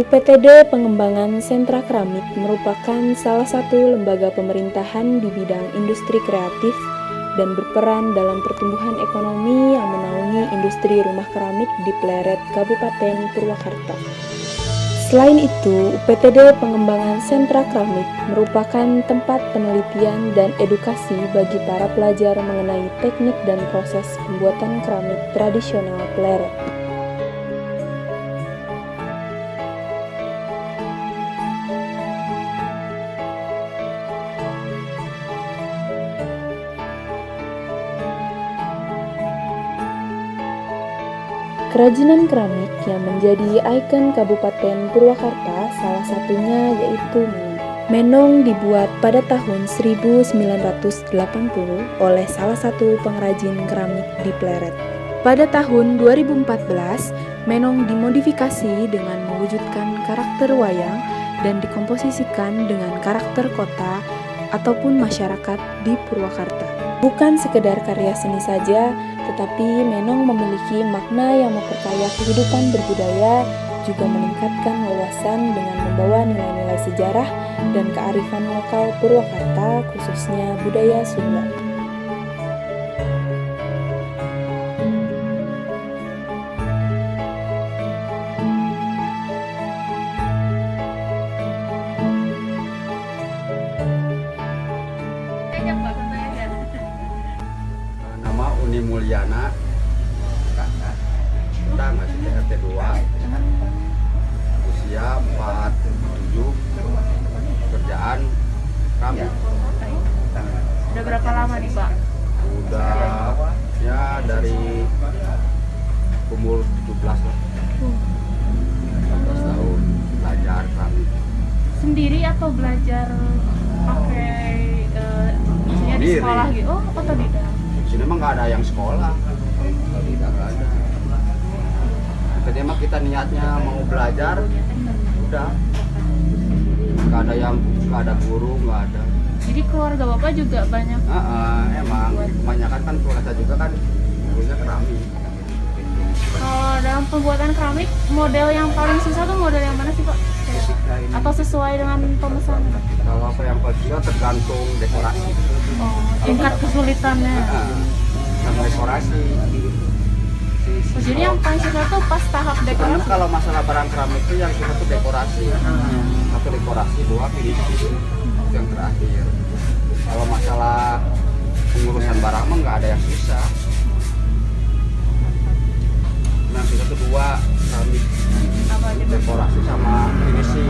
UPTD Pengembangan Sentra Keramik merupakan salah satu lembaga pemerintahan di bidang industri kreatif dan berperan dalam pertumbuhan ekonomi yang menaungi industri rumah keramik di Pleret, Kabupaten Purwakarta. Selain itu, UPTD Pengembangan Sentra Keramik merupakan tempat penelitian dan edukasi bagi para pelajar mengenai teknik dan proses pembuatan keramik tradisional Pleret. Kerajinan keramik yang menjadi ikon Kabupaten Purwakarta salah satunya yaitu menong. Menong dibuat pada tahun 1980 oleh salah satu pengrajin keramik di Pleret. Pada tahun 2014, menong dimodifikasi dengan mewujudkan karakter wayang dan dikomposisikan dengan karakter kota ataupun masyarakat di Purwakarta. Bukan sekedar karya seni saja, tetapi menong memiliki makna yang memperkaya kehidupan berbudaya, juga meningkatkan wawasan dengan membawa nilai-nilai sejarah dan kearifan lokal Purwakarta, khususnya budaya Sunda. Nama Uni Mulyana, kita masih di RT 2, usia 47, kerjaan kami. Udah berapa lama nih Pak? Udah ya dari umur 17 lah, 14 tahun belajar kami. Sendiri atau belajar pakai maksudnya di Sendiri. sekolah gitu? Oh, otodidak. Sini emang nggak ada yang sekolah, tidak ada. Tadi emang kita niatnya mau belajar, udah nggak ada guru, nggak ada. Jadi keluarga Bapak juga banyak. Emang kebanyakan kan keluarga juga kan gurunya keramik. Kalau dalam pembuatan keramik, model yang paling susah tuh model yang mana sih Pak? Atau sesuai dengan pemesanan? Kalau apa yang paling susah tergantung dekorasi. Oh, tingkat kesulitannya. Sama dekorasi. Oh, jadi yang paling susah tuh pas tahap Sebenarnya dekorasi. kalau masalah barang keramik itu yang susah tuh dekorasi. Satu dekorasi, dua finishing, itu yang terakhir. Kalau masalah pengurusan barang mah nggak ada yang susah. Yang susah tuh dua, keramik, Apa aja Pak? dekorasi sama finishing.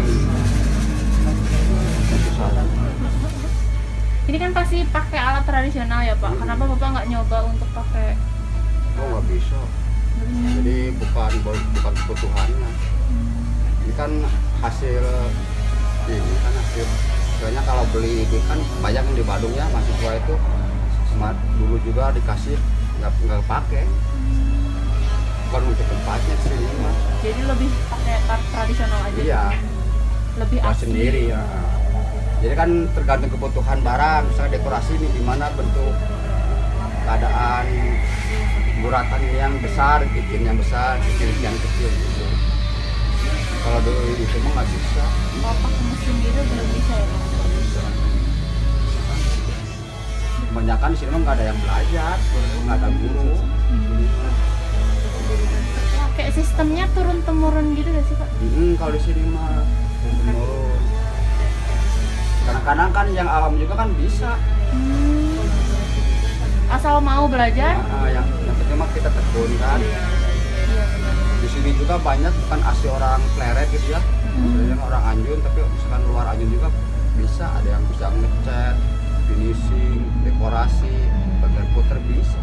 Yang susah. Ini kan pasti pakai alat tradisional ya Pak. Kenapa Bapak nggak nyoba untuk pakai? Oh nggak bisa. Jadi bukan kebutuhannya. Ini kan hasil Soalnya kalau beli ini kan banyak yang di Bandung ya, mahasiswa itu dulu juga dikasih nggak pakai. Bukan untuk tempatnya sih ini mah. Jadi lebih pakai tradisional aja. Iya, Lebih buat asli. sendiri ya. Jadi kan tergantung kebutuhan barang, misalnya dekorasi ini di mana bentuk keadaan guratan yang besar, bikin yang besar, bikin yang kecil gitu. Kalau dulu itu mah nggak bisa. Kalau pakai mesin gitu belum bisa ya Pak? Kebanyakan di sini mah nggak ada yang belajar, nggak ada guru. Kayak sistemnya turun-temurun gitu gak sih Pak? Kalau di sini mah turun. Kadang-kadang kan yang awam juga kan bisa. Asal mau belajar? Yang penting mah kita tekun kan. Di sini juga banyak bukan asli orang Pleret gitu ya. Ada yang orang Anjun, tapi misalkan luar Anjun juga bisa. Ada yang bisa ngecat, finishing, dekorasi, bagian puter bisa.